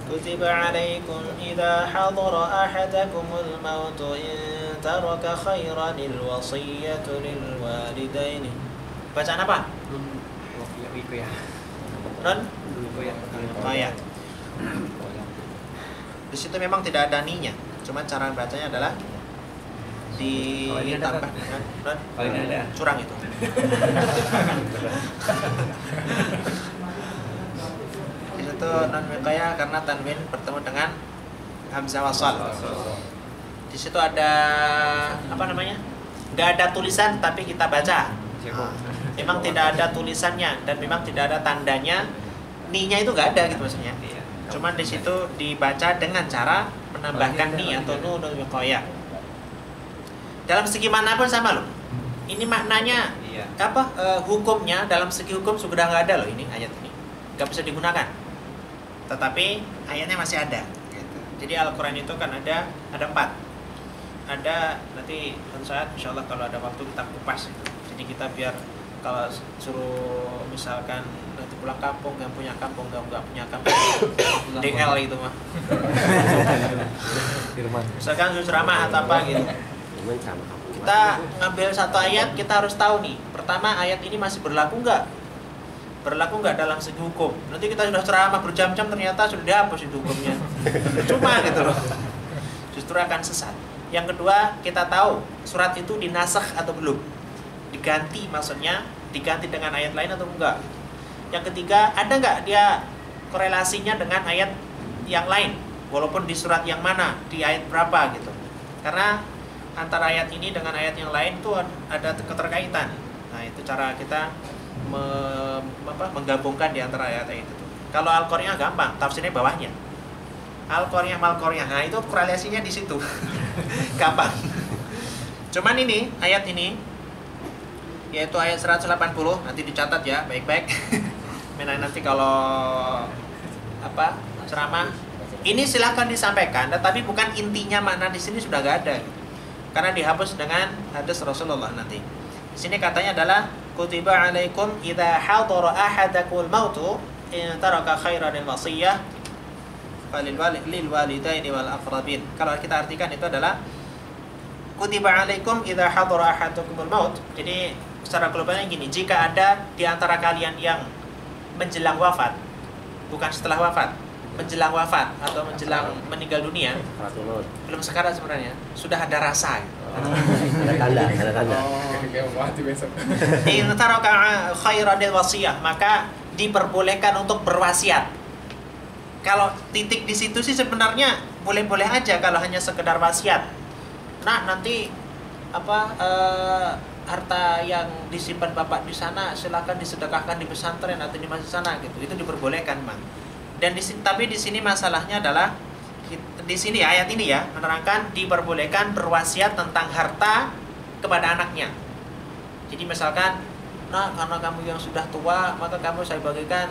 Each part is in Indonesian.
كتب عليكم إذا حضر أحدكم الموت إن ترك خيرا الوصية للوالدين. Bacaan apa? Non? Oh ya. Di situ memang tidak ada ninya, cuma cara bacanya adalah ditambah dengan non curang itu. Di situ non wiqayah karena tanwin bertemu dengan hamzah wasal. Di situ ada apa namanya? Nggak ada tulisan tapi kita baca. Memang tidak ada tulisannya dan memang tidak ada tandanya, ninya itu nggak ada gitu maksudnya. Cuman di situ dibaca dengan cara menambahkan ni atau nunul wiqayah. Dalam segi manapun sama loh. Ini maknanya apa? Hukumnya dalam segi hukum sudah nggak ada loh ini ayat ini, nggak bisa digunakan. Tetapi ayatnya masih ada. Jadi Al-Quran itu kan ada 4. Ada nanti suatu saat insya Allah kalau ada waktu kita kupas. Jadi kita biar kalau suruh misalkan nanti pulang kampung, yang punya kampung nggak punya kampung DL itu mah. Misalkan suruh ceramah atau apa gitu. Kita ngambil satu ayat, kita harus tahu nih. Pertama, ayat ini masih berlaku nggak? Berlaku nggak dalam segi hukum? Nanti kita sudah ceramah berjam-jam ternyata sudah dihapus itu hukumnya. Cuma gitu loh. Justru akan sesat. Yang kedua, kita tahu surat itu dinasakh atau belum. Diganti maksudnya, diganti dengan ayat lain atau enggak. Yang ketiga, ada nggak dia korelasinya dengan ayat yang lain, walaupun di surat yang mana, di ayat berapa gitu. Karena antara ayat ini dengan ayat yang lain itu ada keterkaitan. Nah itu cara kita menggabungkan di antara ayat-ayat itu. Kalau Al-Qari'ah gampang, tafsirnya bawahnya. Al-Qari'ah Mal-Qari'ah, nah itu korelasinya di situ. Gampang. Cuman ini, ayat ini yaitu ayat 180, nanti dicatat ya, baik-baik. Nanti kalau ceramah ini silahkan disampaikan, tetapi bukan intinya makna di sini sudah gak ada. Karena dihapus dengan hadis Rasulullah nanti. Di sini katanya adalah kutiba alaikum idza hadara ahadakumul mautu in taraka khairan al-wasiyah falil walidaini wal aqrabin. Kalau kita artikan itu adalah kutiba alaikum idza hadara ahadakumul maut. Jadi secara globalnya gini, jika ada di antara kalian yang menjelang wafat, bukan setelah wafat, menjelang wafat atau menjelang meninggal dunia, belum sekarat sebenarnya, sudah ada rasa. Ada tanda. In taraka khairan wasiyah, maka diperbolehkan untuk berwasiat. Kalau titik di situ sih sebenarnya boleh-boleh aja kalau hanya sekedar wasiat. Nah, nanti harta yang disimpan bapak di sana silakan disedekahkan di pesantren atau di masjid sana gitu. Itu diperbolehkan, Bang. Dan tapi di sini masalahnya adalah di sini ayat ini ya menerangkan diperbolehkan berwasiat tentang harta kepada anaknya. Jadi misalkan, nah karena kamu yang sudah tua maka kamu saya bagikan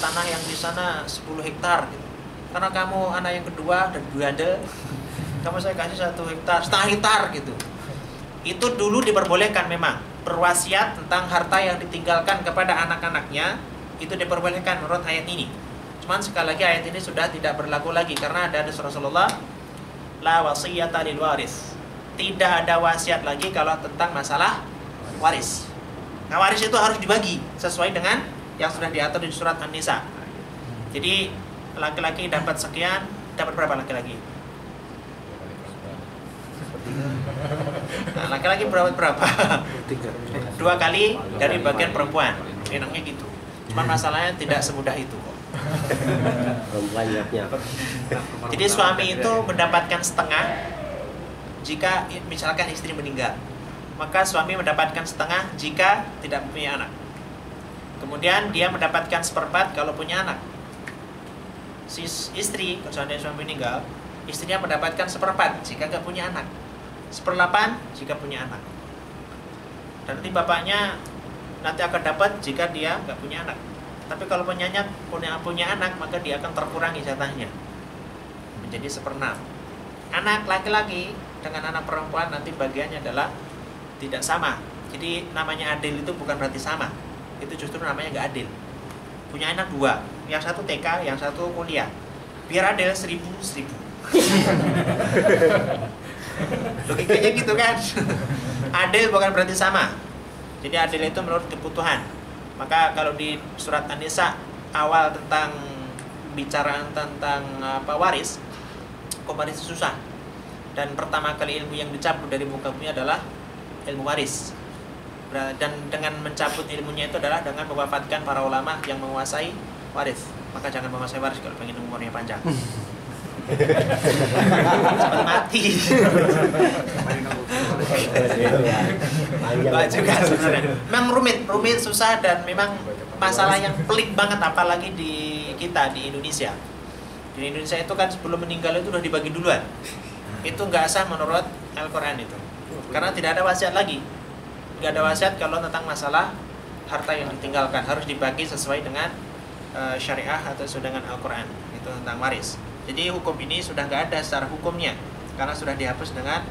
tanah yang di sana 10 hektar gitu. Karena kamu anak yang kedua dan berandal, kamu saya kasih 1 hektar, setengah hektar gitu. Itu dulu diperbolehkan memang berwasiat tentang harta yang ditinggalkan kepada anak-anaknya, itu diperbolehkan menurut ayat ini. Cuman sekali lagi ayat ini sudah tidak berlaku lagi karena ada hadis Rasulullah, la wasiyata lil waris. Tidak ada wasiat lagi kalau tentang masalah waris. Nah, waris itu harus dibagi sesuai dengan yang sudah diatur di surat An-Nisa. Jadi laki-laki dapat sekian, dapat berapa laki-laki? Nah, laki-laki berapa? 2 kali dari bagian perempuan. Enaknya gitu. Cuman masalahnya tidak semudah itu kok. Jadi suami itu mendapatkan setengah jika misalkan istri meninggal. Maka suami mendapatkan setengah jika tidak punya anak. Kemudian dia mendapatkan 1/4 kalau punya anak. Si istri, kalau seandainya suami meninggal, istrinya mendapatkan 1/4 jika nggak punya anak. 1/8 jika punya anak. Dan nanti bapaknya nanti akan dapat jika dia nggak punya anak. Tapi kalau punya anak, maka dia akan terkurangi jatahnya menjadi 1/6. Anak laki-laki dengan anak perempuan nanti bagiannya adalah tidak sama. Jadi namanya adil itu bukan berarti sama. Itu justru namanya nggak adil. Punya anak 2, yang satu TK, yang satu kuliah. biar adil 1000. Logikanya gitu kan. Adil bukan berarti sama. Jadi adil itu menurut kebutuhan. Maka kalau di surat An-Nisa awal tentang bicaraan tentang waris, kok waris susah. Dan pertama kali ilmu yang dicabut dari muka bumi adalah ilmu waris. Dan dengan mencabut ilmunya itu adalah dengan mewafatkan para ulama yang menguasai waris. Maka jangan menguasai waris kalau pengen umurnya panjang. Cepat mati. Enggak juga sebenarnya. Memang rumit, susah, dan memang masalah yang pelik banget, apalagi di kita di Indonesia. Di Indonesia itu kan sebelum meninggal itu udah dibagi duluan. Itu nggak sah menurut Al-Quran itu, karena tidak ada wasiat lagi. Nggak ada wasiat kalau tentang masalah harta yang ditinggalkan, harus dibagi sesuai dengan syariah atau sesuai dengan Al-Quran. Itu tentang waris. Jadi hukum ini sudah nggak ada secara hukumnya, karena sudah dihapus dengan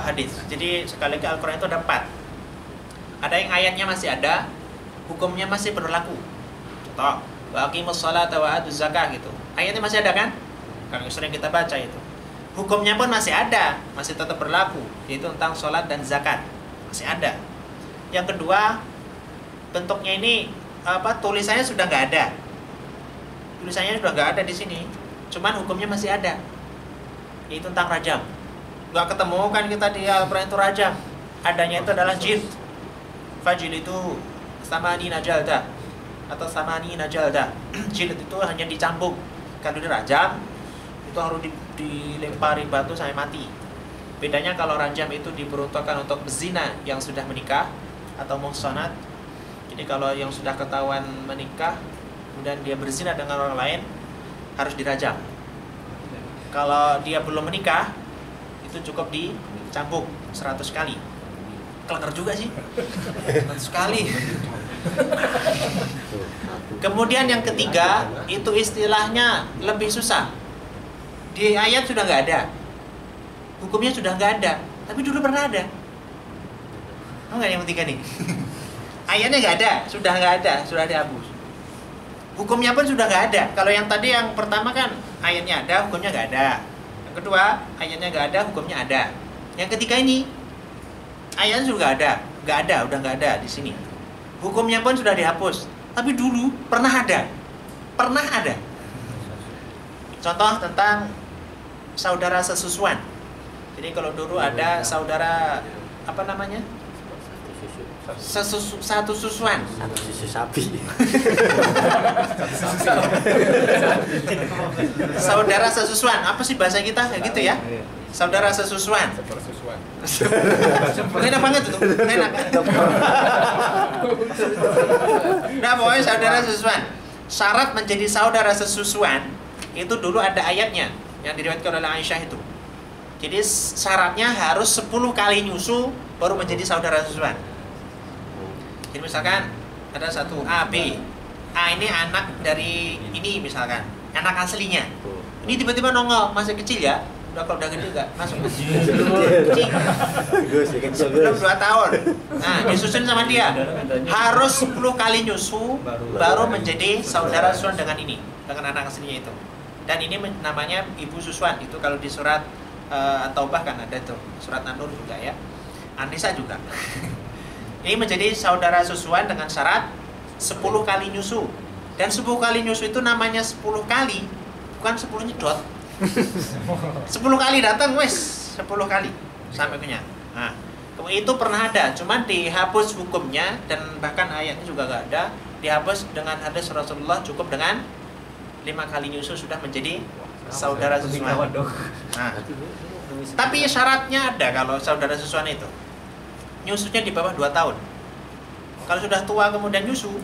hadis. Jadi sekali lagi Al-Quran itu ada 4. Ada yang ayatnya masih ada, hukumnya masih berlaku. Contoh, wa aqimus sholata wa atuz zakah gitu. Ayatnya masih ada kan? Kalau sering kita baca itu. Hukumnya pun masih ada, masih tetap berlaku, yaitu tentang sholat dan zakat. Masih ada. Yang kedua, bentuknya ini tulisannya sudah nggak ada. Tulisannya sudah nggak ada di sini. Cuman hukumnya masih ada, yaitu tentang rajam. Nggak ketemu kan kita di Al-Quran itu rajam. Adanya itu adalah jild. Fajil itu samani najalda atau samani najalda. Jild itu hanya dicambuk. Kalau dirajam itu harus dilempari batu sampai mati. Bedanya kalau rajam itu diperuntukkan untuk bezina yang sudah menikah atau muhsanat. Jadi kalau yang sudah ketahuan menikah kemudian dia berzina dengan orang lain, harus dirajam. Kalau dia belum menikah, itu cukup dicambuk 100 kali. Kelengar juga sih, 100 kali. Kemudian yang ketiga, itu istilahnya lebih susah. Di ayat sudah nggak ada, hukumnya sudah nggak ada, tapi dulu pernah ada. Oh nggak, yang ketiga nih. Ayatnya nggak ada, sudah dihapus. Hukumnya pun sudah nggak ada. Kalau yang tadi yang pertama kan ayatnya ada, hukumnya nggak ada. Yang kedua ayatnya nggak ada, hukumnya ada. Yang ketiga ini ayatnya juga nggak ada, udah nggak ada di sini. Hukumnya pun sudah dihapus. Tapi dulu pernah ada. Contoh tentang saudara sesusuan. Jadi kalau dulu ada saudara apa namanya? Satu susuan. Satu susu sapi. Saudara sesusuan. Apa sih bahasa kita kayak gitu ya? Saudara sesusuan. Enak banget itu. Enak. Nah, pokoknya saudara sesusuan. Syarat menjadi saudara sesusuan itu dulu ada ayatnya yang diriwayatkan oleh Aisyah itu. Jadi syaratnya harus 10 kali nyusu baru menjadi saudara sesusuan. Jadi misalkan ada satu A, B. A ini anak dari ini misalkan, anak aslinya. Ini tiba-tiba nongol, masih kecil ya. Kalau udah gede enggak masuk. Kecil. Belum 2 tahun. Nah, disusun sama dia. Harus 10 kali nyusu baru menjadi saudara susuan dengan ini, dengan anak aslinya itu. Dan ini namanya ibu susuan. Itu kalau di surat At-Taubah kan ada tuh. Surat An-Nur juga ya. An-Nisa juga. Ini menjadi saudara susuan dengan syarat 10 kali nyusu. Dan 10 kali nyusu itu namanya 10 kali, bukan 10 nyedot. 10 kali datang wes, 10 kali sampai kenyang. Nah, itu pernah ada, cuman dihapus hukumnya dan bahkan ayatnya juga gak ada. Dihapus dengan hadis Rasulullah, cukup dengan 5 kali nyusu sudah menjadi saudara susuan. Nah, tapi syaratnya ada kalau saudara susuan itu. Nyusunya di bawah 2 tahun. Kalau sudah tua kemudian nyusu,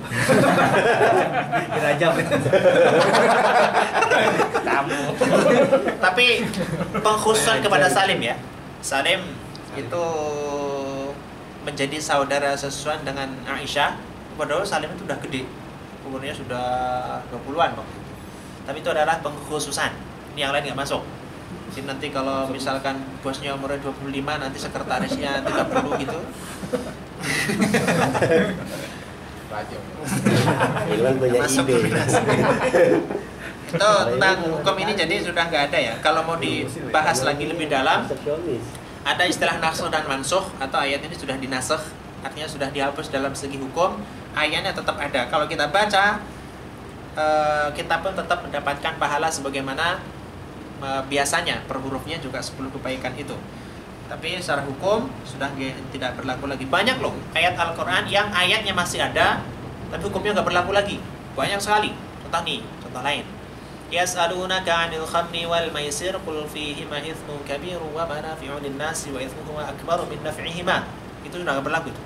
dirajam. kamu. Tapi pengkhususan kepada Salim ya. Salim itu menjadi saudara sesusuan dengan Aisyah. Padahal Salim itu udah gede, umurnya sudah 20-an waktu itu. Tapi itu adalah pengkhususan. Ini yang lain nggak masuk. Jadi nanti kalau misalkan bosnya umurnya 25, nanti sekretarisnya 30 gitu. Iwan punya ide. Itu tentang hukum ini jadi sudah nggak ada ya. Kalau mau dibahas lagi lebih dalam, ada istilah nasakh dan mansukh, atau ayat ini sudah dinasakh, artinya sudah dihapus dalam segi hukum, ayatnya tetap ada. Kalau kita baca, kita pun tetap mendapatkan pahala sebagaimana biasanya, per hurufnya juga 10 kebaikan itu. Tapi secara hukum sudah tidak berlaku lagi. Banyak loh ayat Al-Quran yang ayatnya masih ada, tapi hukumnya nggak berlaku lagi. Banyak sekali. Contoh nih, contoh lain. Yas'alunaka 'anil khamri wal maisir qul fihima itsmun kabirun wa manafi'u lin-nasi wa itsmuhuma akbaru min naf'ihima. Itu sudah nggak berlaku itu.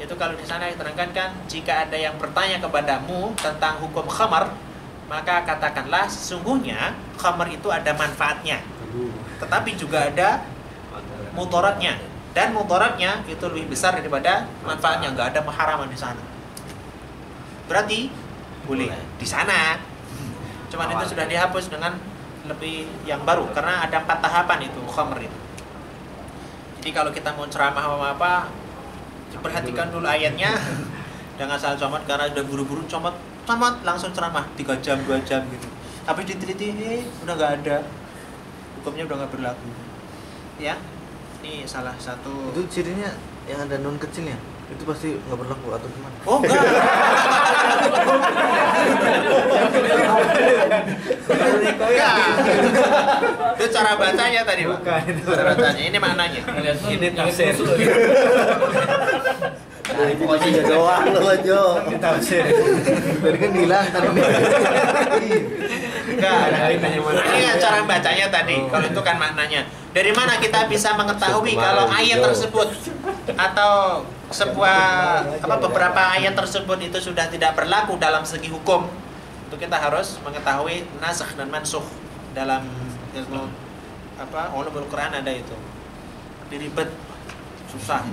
Itu kalau di sana diterangkan kan, jika ada yang bertanya kepadamu tentang hukum khamar, maka katakanlah sesungguhnya khamar itu ada manfaatnya, tetapi juga ada mudaratnya, dan mudaratnya itu lebih besar daripada manfaatnya. Nggak ada maharaman di sana. Berarti boleh di sana. Cuman itu sudah dihapus dengan lebih yang baru, karena ada 4 tahapan itu khamr itu. Jadi kalau kita mau ceramah apa, perhatikan dulu ayatnya. Jangan salah comot, karena udah buru-buru comot langsung ceramah 3 jam 2 jam gitu. Habis diteliti, udah nggak ada, hukumnya udah nggak berlaku. Ya. Ini salah satu. Itu cirinya yang ada nun kecilnya, itu pasti nggak berlaku atau gimana? Oh enggak. Itu cara bacanya tadi, Pak. Cara bacanya. Ini maknanya. Ini tafsir. Pokoknya doang lo Jo. Ini tafsir. Tadi kan bilang tadi. Enggak, ini cara bacanya tadi. Kalau itu kan maknanya. Dari mana kita bisa mengetahui kalau ayat tersebut atau beberapa ayat tersebut itu sudah tidak berlaku dalam segi hukum? Itu kita harus mengetahui nasakh dan mansukh dalam ilmu ulumul Quran ada itu. Diribet, susah.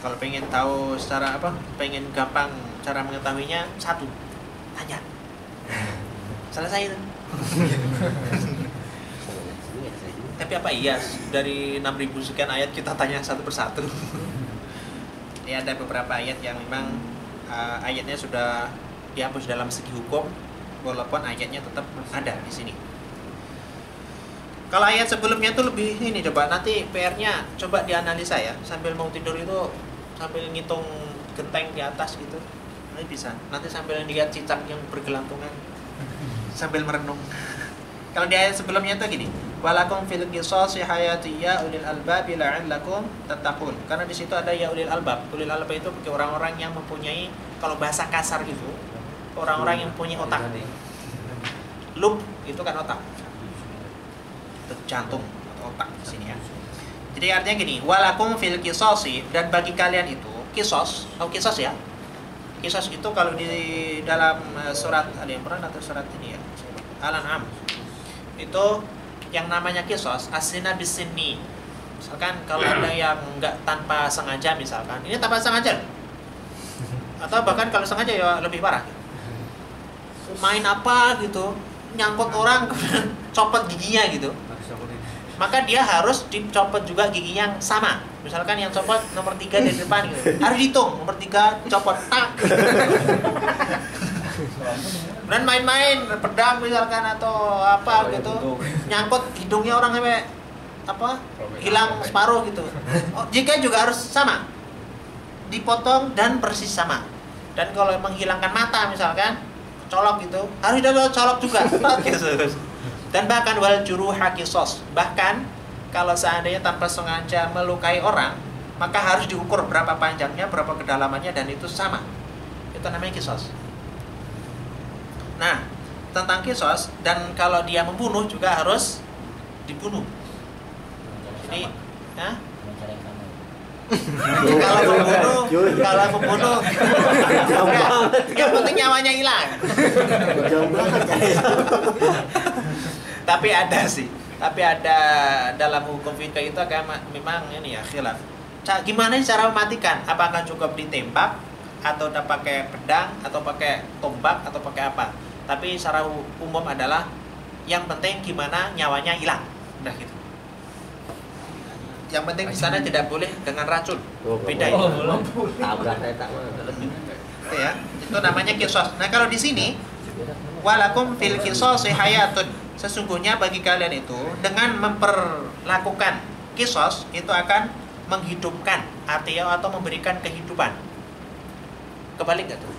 Kalau pengen tahu secara pengen gampang cara mengetahuinya, satu, tanya. Selesai itu. Tapi apa iya dari 6.000 sekian ayat kita tanya satu persatu? Ya ada beberapa ayat yang memang ayatnya sudah dihapus dalam segi hukum, walaupun ayatnya tetap ada di sini. Kalau ayat sebelumnya itu lebih ini, coba nanti PR-nya coba dianalisa ya, sambil mau tidur itu sambil ngitung genteng di atas gitu, nanti bisa. Nanti sambil lihat cicak yang bergelantungan sambil merenung. Kalau di ayat sebelumnya itu gini, walakum fil qisasi hayati ya ulil albab la'allakum tattaqun. Karena di situ ada ya ulil albab. Ulil albab itu bagi orang-orang yang mempunyai, kalau bahasa kasar gitu, orang-orang yang punya otak. Lub itu kan otak. Itu jantung atau otak di sini ya. Jadi artinya gini, walakum fil qisasi, dan bagi kalian itu kisos, atau kisos ya. Kisos itu kalau di dalam surat Al-Imran atau surat ini ya, Al-An'am, itu yang namanya kisos aslinya bisini. Misalkan kalau ada yang enggak tanpa sengaja, misalkan ini tanpa sengaja, atau bahkan kalau sengaja ya lebih parah, main apa gitu, nyangkut orang copot giginya gitu, maka dia harus dicopot juga giginya yang sama. Misalkan yang copot nomor 3 dari depan gitu, harus dihitung nomor 3 copot tak. Dan main-main pedang misalkan atau apa gitu, nyangkut hidungnya orang sampai hilang separuh gitu. Jika juga harus sama, dipotong dan persis sama. Dan kalau menghilangkan mata misalkan, colok gitu, harus colok juga. Dan bahkan wal juruha qisas, bahkan kalau seandainya tanpa sengaja melukai orang, maka harus diukur berapa panjangnya, berapa kedalamannya, dan itu sama. Itu namanya qisas. Nah, tentang kisos, dan kalau dia membunuh juga harus dibunuh. Jadi, kalau membunuh, yang penting nyawanya hilang. Tapi ada dalam hukum fikih itu memang ini ya khilaf. Gimana cara mematikan? Apakah cukup ditembak, atau udah pakai pedang, atau pakai tombak, atau pakai apa? Tapi secara umum adalah yang penting gimana nyawanya hilang, udah gitu. Yang penting di sana tidak boleh dengan racun. Beda itu. Ya, itu namanya kisos. Nah kalau di sini Walakum fil qisasi hayatun. Sesungguhnya bagi kalian itu dengan memperlakukan kisos itu akan menghidupkan atau memberikan kehidupan. Kebalik nggak tuh?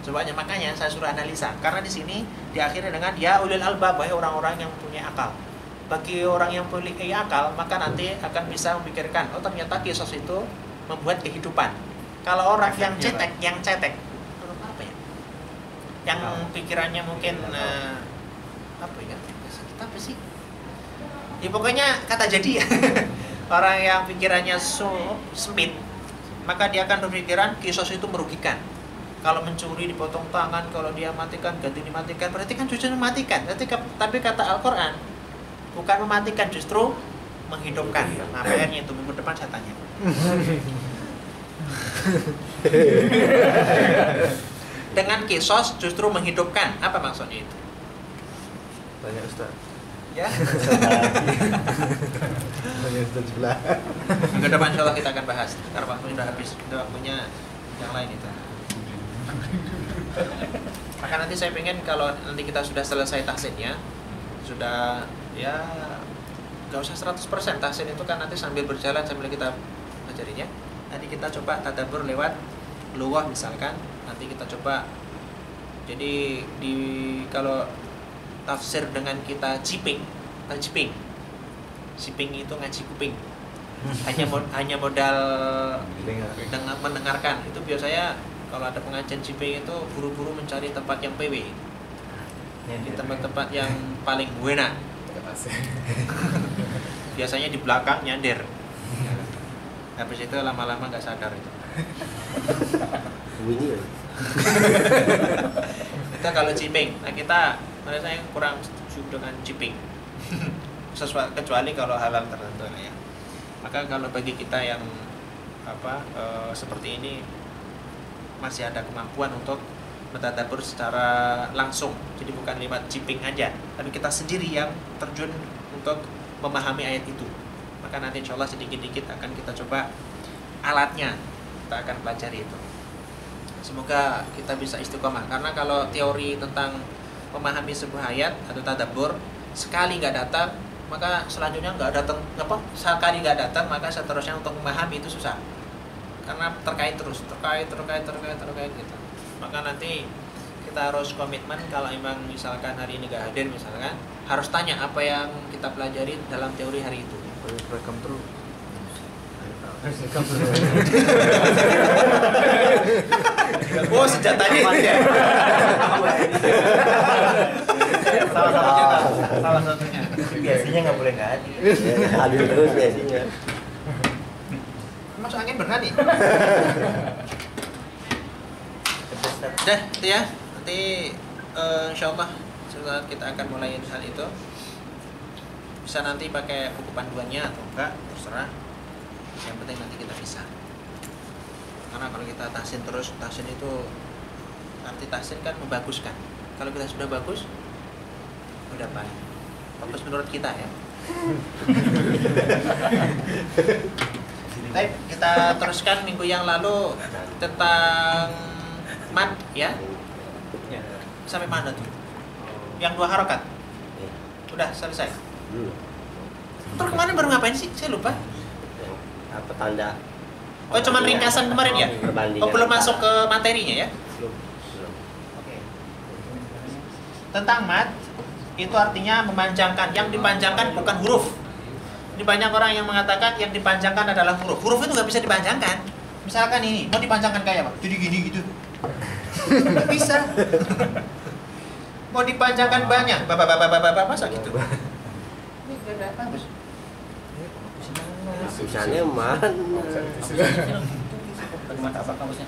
Coba makanya saya suruh analisa. Karena di sini diakhiri dengan ya ulil albab, wahai orang-orang yang punya akal. Bagi orang yang memiliki akal, maka nanti akan bisa memikirkan, oh ternyata kisos itu membuat kehidupan. Kalau orang yang cetek, apa ya? Yang pikirannya mungkin apa ya? Apa sih? Ya pokoknya kata jadi ya. Orang yang pikirannya sempit, maka dia akan berpikiran kisos itu merugikan. Kalau mencuri dipotong tangan, kalau dia matikan ganti dimatikan, berarti kan justru mematikan. Tapi kata Al-Qur'an bukan mematikan, justru menghidupkan. Nah, ayatnya itu minggu depan saya tanya. Dengan kisos justru menghidupkan. Apa maksudnya itu? Tanya Ustaz. Ya. Tanya Ustaz sebelah. Minggu depan insya Allah kita akan bahas. Karena waktunya sudah habis. Kita waktunya yang lain itu. Maka nanti saya pengen kalau nanti kita sudah selesai tahsinnya, sudah ya nggak usah 100% tahsin itu kan nanti sambil berjalan sambil kita pelajarinya. Nanti kita coba tadabbur lewat lughah misalkan. Nanti kita coba. Jadi kalau tafsir dengan kita jiping itu ngaji kuping. Hanya modal mendengarkan. Itu biasanya kalau ada pengajian jiping itu buru-buru mencari tempat yang PW. Di tempat-tempat yang paling enak. Biasanya di belakang nyender. Habis itu lama-lama nggak sadar itu. Bunyi ya? Kita kalau jiping, nah kita merasa yang kurang setuju dengan jiping. Kecuali kalau halal tertentu ya. Maka kalau bagi kita yang seperti ini masih ada kemampuan untuk bertadabbur secara langsung. Jadi bukan lewat jiping aja, tapi kita sendiri yang terjun untuk memahami ayat itu. Maka nanti insya Allah sedikit-sedikit akan kita coba alatnya, kita akan pelajari itu. Semoga kita bisa istiqomah. Karena kalau teori tentang memahami sebuah ayat atau tadabbur sekali nggak datang, maka selanjutnya nggak datang. Sekali nggak datang, maka seterusnya untuk memahami itu susah. Karena terkait terus, terkait gitu. Maka nanti kita harus komitmen kalau memang misalkan hari ini nggak hadir misalkan, harus tanya apa yang kita pelajari dalam teori hari itu. Rekam terus. Oh, senjatanya itu ya. Salah satunya. Biasanya nggak boleh nggak hadir. Hadir terus biasanya. Masuk angin benar nih. Dah, itu ya. Nanti insyaallah setelah kita akan mulai hal itu. Bisa nanti pakai buku panduannya atau enggak, terserah. Yang penting nanti kita bisa. Karena kalau kita tahsin terus, tahsin itu arti tahsin kan membaguskan. Kalau kita sudah bagus, udah baik. Bagus menurut kita ya. Baik, kita teruskan minggu yang lalu tentang mad ya. Sampai mana tuh? Yang 2 harokat. Udah selesai. Terus kemarin baru ngapain sih? Saya lupa. Apa tanda? Oh, cuman ringkasan kemarin ya? Oh, belum masuk ke materinya ya? Belum. Oke. Tentang mad itu artinya memanjangkan. Yang dipanjangkan bukan huruf. Ini banyak orang yang mengatakan yang dipanjangkan adalah huruf. Huruf itu nggak bisa dipanjangkan. Misalkan ini mau dipanjangkan kayak apa? Jadi gini gitu. Nggak bisa. Mau dipanjangkan banyak. Bapak masa gitu. Ini nggak bagus. Tulisannya mana? Bagaimana apa kamusnya?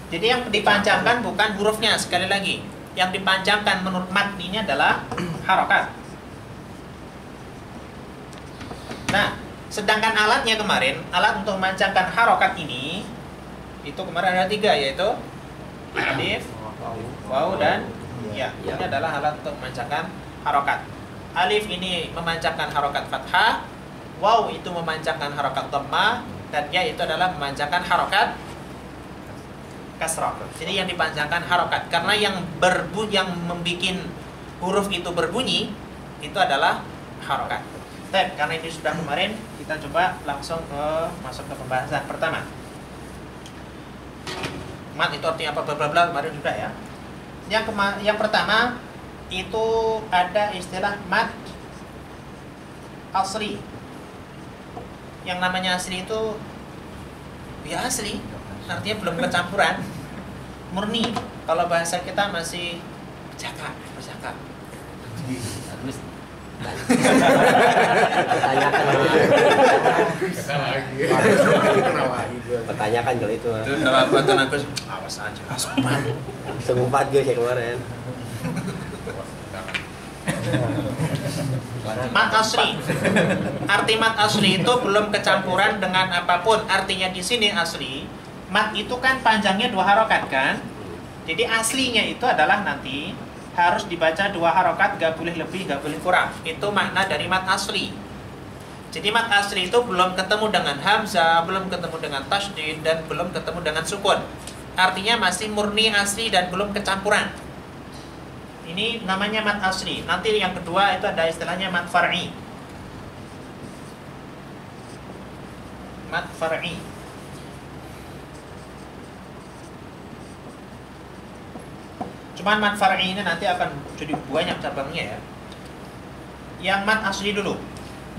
Jadi yang dipanjangkan bukan hurufnya. Sekali lagi, yang dipanjangkan menurut matninya adalah harokat. Nah, sedangkan alatnya kemarin, alat untuk memanjangkan harokat ini, itu kemarin ada 3, yaitu alif, waw, dan ya. Ini adalah alat untuk memanjangkan harokat. Alif ini memanjangkan harokat fathah, waw itu memanjangkan harokat dhammah, dan ya itu adalah memanjangkan harokat kasrah. Jadi yang dipanjangkan harokat, karena yang membuat huruf itu berbunyi itu adalah harokat. Baik, karena ini sudah kemarin, kita coba langsung masuk ke pembahasan pertama. Mat itu artinya apa, bla bla bla, kemarin sudah ya. Yang pertama itu ada istilah mat asli. Yang namanya asli itu ya asli, artinya belum kecampuran, murni. Kalau bahasa kita masih bercakap. Pertanyakan kalau itu. Itu dalam batan aku awas aja, langsung 4 guys ya kemarin. Mat asli. Arti mat asli itu belum kecampuran dengan apapun. Artinya di sini asli, mat itu kan panjangnya 2 harokat kan? Jadi aslinya itu adalah nanti harus dibaca 2 harokat, gak boleh lebih, gak boleh kurang. Itu makna dari mat asli. Jadi mat asli itu belum ketemu dengan hamzah, belum ketemu dengan tasydid, dan belum ketemu dengan sukun. Artinya masih murni asli dan belum kecampuran. Ini namanya mat asli. Nanti yang kedua itu ada istilahnya mat far'i. Mat far'i. Cuman mat far'i ini nanti akan jadi banyak cabangnya ya. Yang mat asli dulu.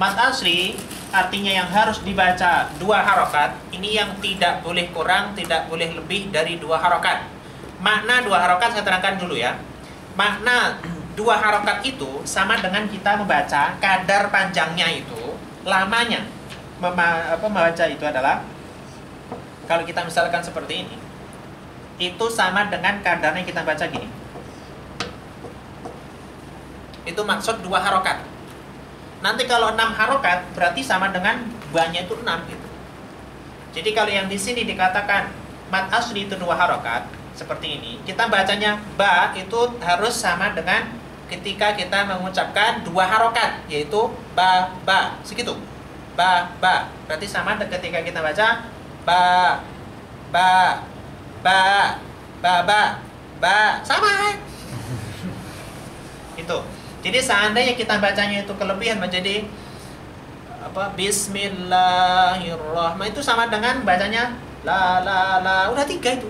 Mat asli artinya yang harus dibaca 2 harokat. Ini yang tidak boleh kurang, tidak boleh lebih dari 2 harokat. Makna 2 harokat saya terangkan dulu ya. Makna 2 harokat itu sama dengan kita membaca kadar panjangnya itu, lamanya membaca itu adalah, kalau kita misalkan seperti ini, itu sama dengan kadarnya kita baca gini. Itu maksud 2 harokat. Nanti kalau 6 harokat berarti sama dengan banyak itu 6 gitu. Jadi kalau yang di sini dikatakan mat asli itu 2 harokat seperti ini, kita bacanya ba itu harus sama dengan ketika kita mengucapkan 2 harokat, yaitu ba segitu. Ba berarti sama ketika kita baca ba sama. Itu. Jadi seandainya kita bacanya itu kelebihan menjadi Bismillahirrahmanirrahim, itu sama dengan bacanya la, udah 3 itu.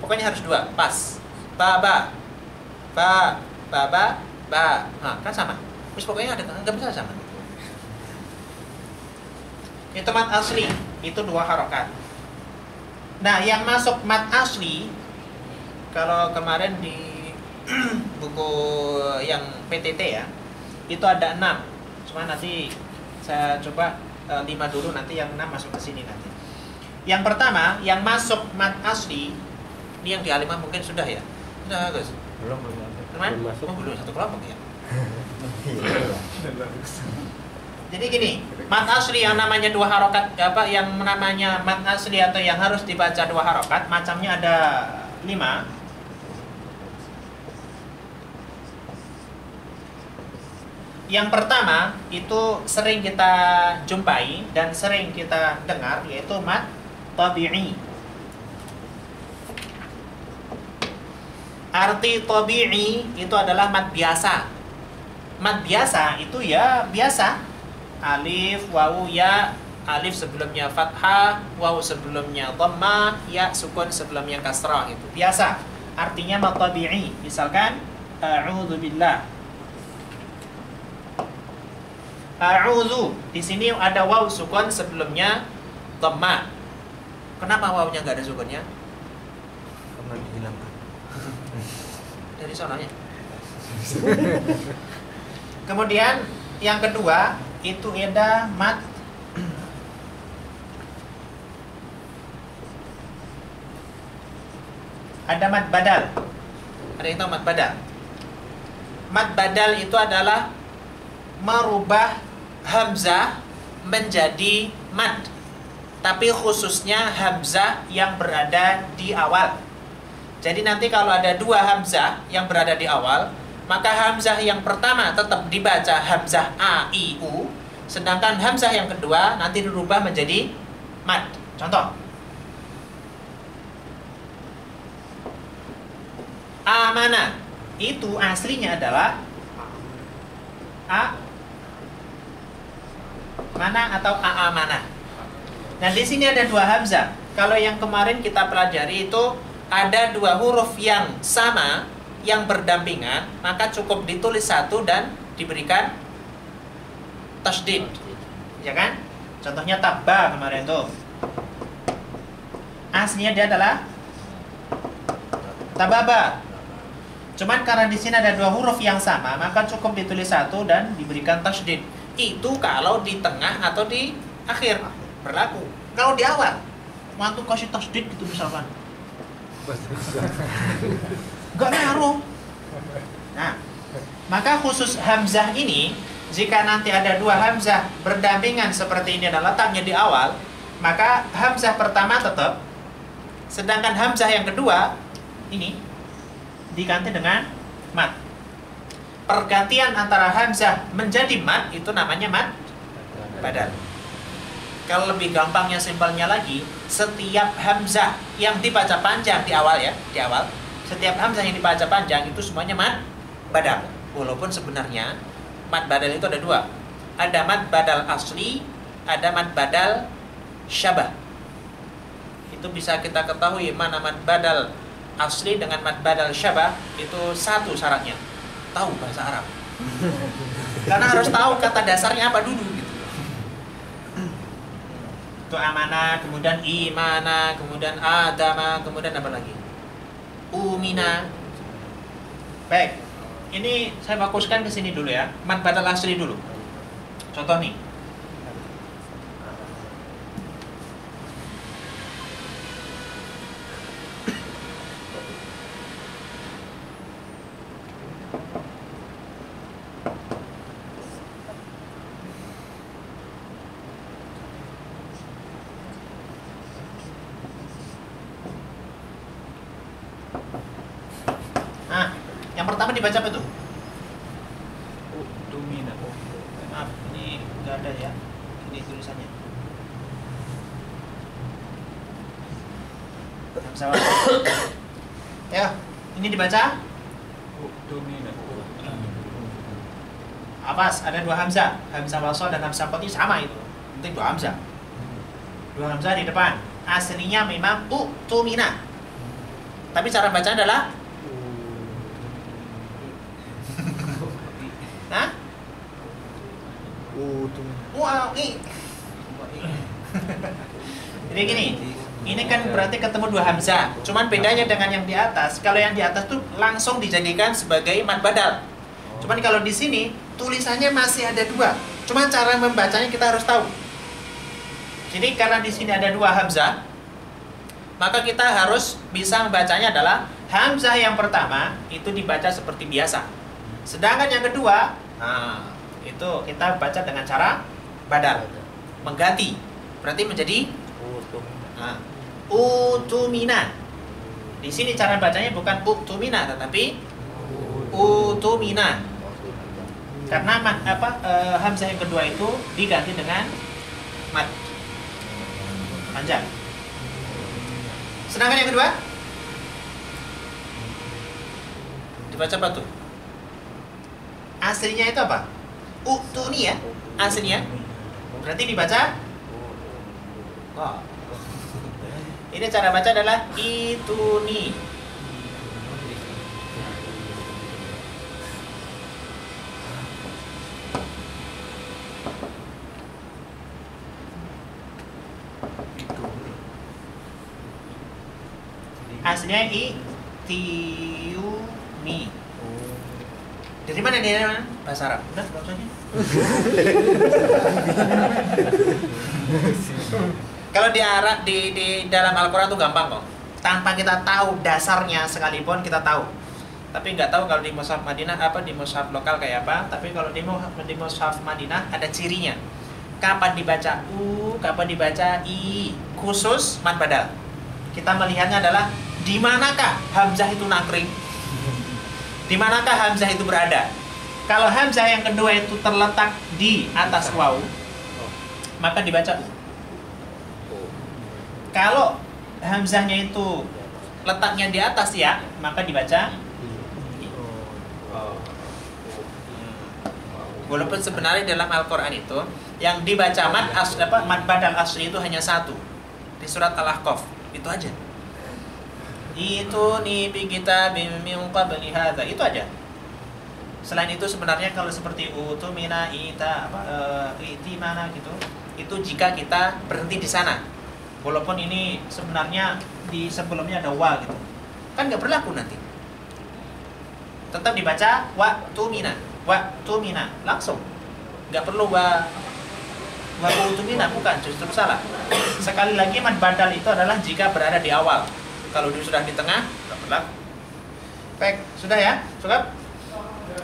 Pokoknya harus 2, pas. Ba. Nah, kan sama. Terus pokoknya enggak bisa sama. Itu mat asli, itu 2 harokat. Nah, yang masuk mat asli, kalau kemarin di buku yang PTT ya, itu ada 6. Cuma nanti saya coba 5 dulu, nanti yang 6 masuk ke sini nanti. Yang pertama, yang masuk mat asli, ini yang di A5 mungkin sudah ya? Sudah, Gus? Belum. Teman? Belum masuk. Oh, belum, satu kelompok ya? Jadi gini, mat asli yang namanya 2 harokat, yang namanya mat asli atau yang harus dibaca 2 harokat, macamnya ada 5. Yang pertama itu sering kita jumpai dan sering kita dengar, yaitu mat tabi'i. Arti tabi'i itu adalah mat biasa. Mat biasa itu ya biasa. Alif, wawu, ya. Alif sebelumnya fathah, wawu sebelumnya dhammah, ya sukun sebelumnya kasrah, itu biasa. Artinya mat tabi'i. Misalkan a'udzubillah. A'udzu, di sini ada waw sukun sebelumnya dhammah. Kenapa wawnya enggak ada sukunnya? Karena dihilangkan Dari sononya. Kemudian yang kedua itu ada mat badal. Ada yang tahu mat badal? Mat badal itu adalah merubah hamzah menjadi mad, tapi khususnya hamzah yang berada di awal. Jadi nanti kalau ada 2 hamzah yang berada di awal, maka hamzah yang pertama tetap dibaca hamzah a, i, u, sedangkan hamzah yang kedua nanti dirubah menjadi mad. Contoh, Amana itu aslinya adalah a mana atau amanah. Nah, di sini ada dua hamzah. Kalau yang kemarin kita pelajari itu ada dua huruf yang sama, yang berdampingan, maka cukup ditulis satu dan diberikan tasydid. Ya kan? Contohnya tabba kemarin tuh. Aslinya dia adalah tababa. Cuman karena di sini ada dua huruf yang sama, maka cukup ditulis satu dan diberikan tasydid. Itu kalau di tengah atau di akhir berlaku. Kalau di awal, waktu kasih tasydid gitu misalkan, nggak ngaruh. Nah, maka khusus hamzah ini, jika nanti ada dua hamzah berdampingan seperti ini dan letaknya di awal, maka hamzah pertama tetap, sedangkan hamzah yang kedua ini diganti dengan mat. Pergantian antara hamzah menjadi mat itu namanya mat badal. Kalau lebih gampangnya, simpelnya lagi, setiap hamzah yang dibaca panjang di awal ya, di awal, setiap hamzah yang dibaca panjang itu semuanya mat badal. Walaupun sebenarnya mat badal itu ada dua. Ada mat badal asli, ada mat badal syabah. Itu bisa kita ketahui mana mat badal asli dengan mat badal syabah itu satu syaratnya, tahu bahasa Arab. Karena harus tahu kata dasarnya apa dulu gitu. Itu amanah, kemudian imana, kemudian adama, kemudian apa lagi? Umina. Baik. Ini saya fokuskan ke sini dulu ya. Mat badal asli dulu. Contoh nih. Yang pertama dibaca apa tuh? Dumina. Maaf, ini nggak ada ya. Ini tulisannya. Hamzah wasl. Ya, ini dibaca Dumina. apas, ada dua hamzah, hamzah wasl dan hamzah qati sama itu. Penting dua hamzah. Dua hamzah di depan. Aslinya memang tumina. Tapi cara bacanya adalah Jadi gini, ini kan berarti ketemu dua hamzah. Cuman bedanya dengan yang di atas, kalau yang di atas tuh langsung dijadikan sebagai mat badal. Cuman kalau di sini tulisannya masih ada dua. Cuman cara membacanya kita harus tahu. Jadi karena di sini ada dua hamzah, maka kita harus bisa membacanya adalah hamzah yang pertama itu dibaca seperti biasa. Sedangkan yang kedua, nah, itu kita baca dengan cara badal, mengganti. Berarti menjadi utumina. Di sini cara bacanya bukan utumina tetapi utumina. Karena hamzah yang kedua itu diganti dengan mat panjang. Sedangkan yang kedua dibaca apa tuh? Aslinya itu apa? Utuni ya, aslinya. Berarti dibaca. Wow. Ini cara baca adalah ituni. Aslinya itiuni. Dari mana dia? Bahasa Arab. Udah, maksudnya. Kalau di Arab di dalam Al-Qur'an itu gampang kok. Tanpa kita tahu dasarnya sekalipun kita tahu. Tapi nggak tahu kalau di mushaf Madinah di mushaf lokal kayak apa. Tapi kalau di mushaf Madinah ada cirinya. Kapan dibaca kapan dibaca i, khusus mat badal. Kita melihatnya adalah di manakah hamzah itu nakring? Di manakah hamzah itu berada? Kalau hamzah yang kedua itu terletak di atas waw, maka dibaca u. Kalau hamzahnya itu letaknya di atas ya, maka dibaca Oh. walaupun sebenarnya dalam Al-Quran itu yang dibaca mad badal asli itu hanya satu di surat Al-Ahqaf, itu aja. Itu nih kita min qabli hadza, itu aja. Selain itu sebenarnya kalau seperti utumina ita iti mana gitu, itu jika kita berhenti di sana. Walaupun ini sebenarnya di sebelumnya ada wa gitu, kan nggak berlaku nanti. Tetap dibaca wa tumina langsung, nggak perlu wa utumina, bukan, justru salah. Sekali lagi mad badal itu adalah jika berada di awal. Kalau dia sudah di tengah, nggak berlaku. Baik, sudah ya, cukup.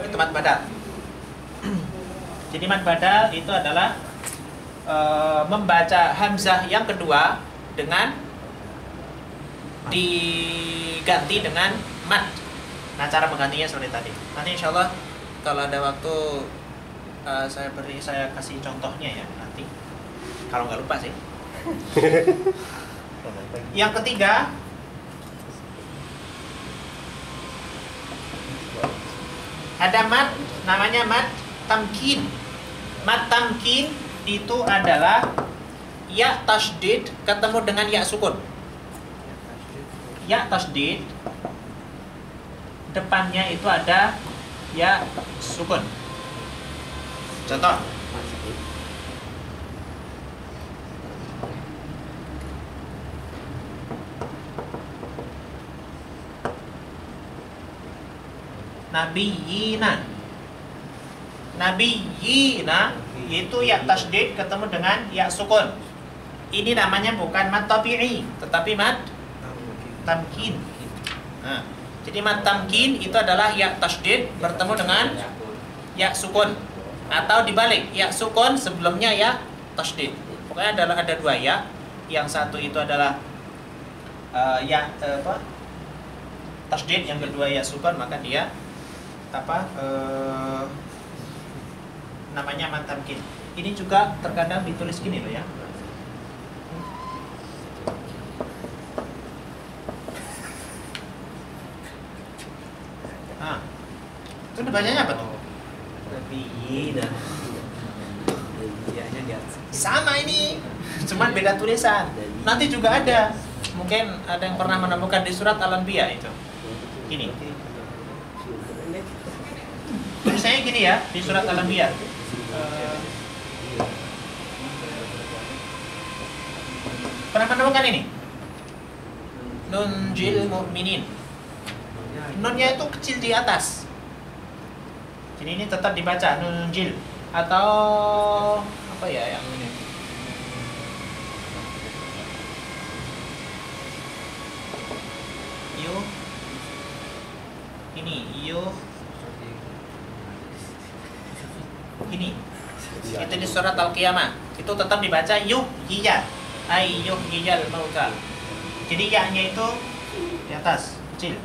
Itu mad badal. Jadi mad badal itu adalah membaca hamzah yang kedua dengan diganti dengan mad. Nah, cara menggantinya seperti tadi. Nanti insya Allah kalau ada waktu saya kasih contohnya ya nanti. Kalau nggak lupa sih. Yang ketiga, ada mad, namanya mad tamkin. Mad tamkin itu adalah ya tasdid ketemu dengan ya sukun. Ya tasdid depannya itu ada ya sukun. Contoh. Nabiyina itu ya tasdid ketemu dengan ya sukun. Ini namanya bukan mad tabi'i, tetapi mad tamkin. Nah, jadi mad tamkin itu adalah ya tasdid bertemu dengan ya sukun, atau dibalik, ya sukun sebelumnya ya tasdid. Pokoknya ada dua ya. Yang satu itu adalah tasdid, yang kedua ya sukun, maka dia namanya mad tamkin. Ini juga terkadang ditulis gini loh ya. Nah, itu bacanya apa tuh? Nabiyina. Iyanya di atas. Sama ini, cuman beda tulisan. Nanti juga ada. Mungkin ada yang pernah menemukan di surat Al-Anbiya itu. Gini. Tulisannya gini ya, di surat Al-Anbiya. Pernah menemukan ini? Nunjil mu'minin. Nunnya itu kecil di atas. Jadi ini tetap dibaca nunjil. Atau apa ya yang ini? Ini itu di surat Al-Qiyamah itu tetap dibaca yuhyiya yuhyiyal mauta. Jadi ya-nya itu di atas kecil.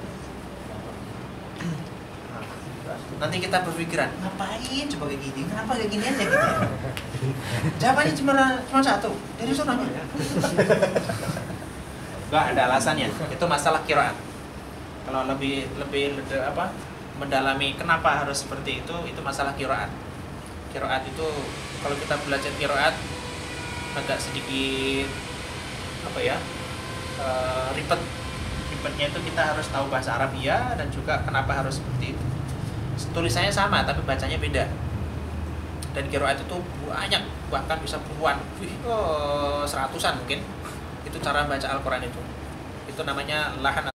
Nanti kita berpikiran, ngapain coba kayak gini? Kenapa kayak gini aja gitu ya? Jawabannya cuma satu, dari sonanya. Gak ada alasannya. Itu masalah qiraat. Kalau lebih mendalami kenapa harus seperti itu masalah qiraat. Qiraat itu kalau kita belajar qiraat agak sedikit ribetnya itu kita harus tahu bahasa Arab ya, dan juga kenapa harus seperti itu. Tulisannya sama tapi bacanya beda. Dan qiraat itu banyak, bahkan bisa puluhan, seratusan mungkin. Itu cara baca Al-Quran itu. Itu namanya lahan